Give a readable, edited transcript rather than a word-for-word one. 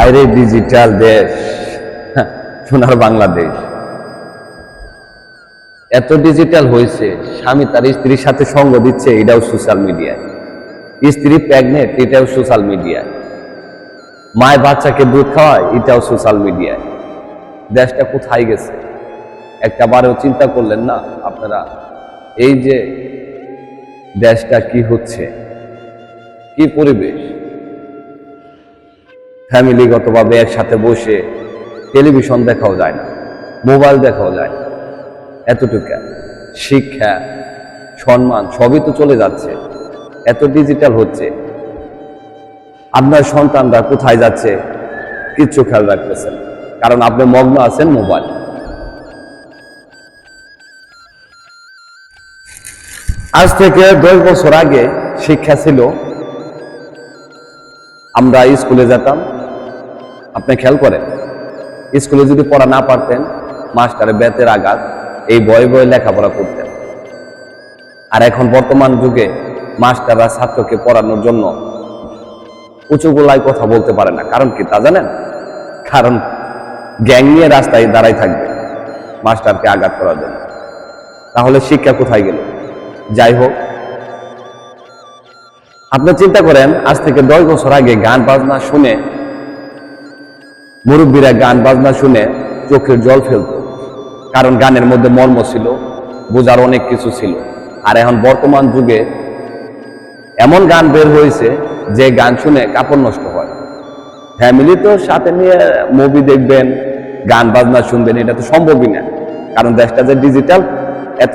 হায়রে ডিজিটাল দেশ, সোনার বাংলাদেশ। এত ডিজিটাল হয়েছে, স্বামী তার স্ত্রীর সাথে সঙ্গ দিচ্ছে, এটাও সোশ্যাল মিডিয়ায়। স্ত্রী প্রেগনেন্ট, এটাও সোশ্যাল মিডিয়ায়। মায়ের বাচ্চাকে দুধ খাওয়ায়, এটাও সোশ্যাল মিডিয়ায়। দেশটা কোথায় গেছে একটা বারেও চিন্তা করলেন না আপনারা? এই যে দেশটা কি হচ্ছে, কি পরিবেশ। ফ্যামিলিগতভাবে একসাথে বসে টেলিভিশন দেখাও যায় না, মোবাইল দেখাও যায় না। এতটুকু শিক্ষা, সম্মান সবই তো চলে যাচ্ছে, এত ডিজিটাল হচ্ছে। আপনার সন্তানরা কোথায় যাচ্ছে কিচ্ছু খেয়াল রাখতেছেন, কারণ আপনি মগ্ন আছেন মোবাইল। আজ থেকে 10 বছর আগে শিক্ষা ছিল, আমরা স্কুলে যেতাম। আপনি খেয়াল করেন, স্কুলে যদি পড়া না পারতেন, মাস্টারে বেতের আঘাত, এই বয়ে বয়ে লেখাপড়া করতেন। আর এখন বর্তমান যুগে মাস্টাররা ছাত্রকে পড়ানোর জন্য উঁচু গলায় কথা বলতে পারে না। কারণ কি তা জানেন? কারণ গ্যাং নিয়ে রাস্তায় দাঁড়াই থাকবে মাস্টারকে আঘাত করার জন্য। তাহলে শিক্ষা কোথায় গেল? যাই হোক, আপনি চিন্তা করেন, আজ থেকে 10 বছর আগে গান বাজনা শুনে, মুরব্বীরা গান বাজনা শুনে চোখের জল ফেলত, কারণ গানের মধ্যে মর্ম ছিল, বোঝার অনেক কিছু ছিল। আর এখন বর্তমান যুগে এমন গান বের হয়েছে যে গান শুনে কাপড় নষ্ট হয়। ফ্যামিলি তো সাথে নিয়ে মুভি দেখবেন, গান বাজনা শুনবেন, এটা তো সম্ভবই না। কারণ দেশটা যে ডিজিটাল, এত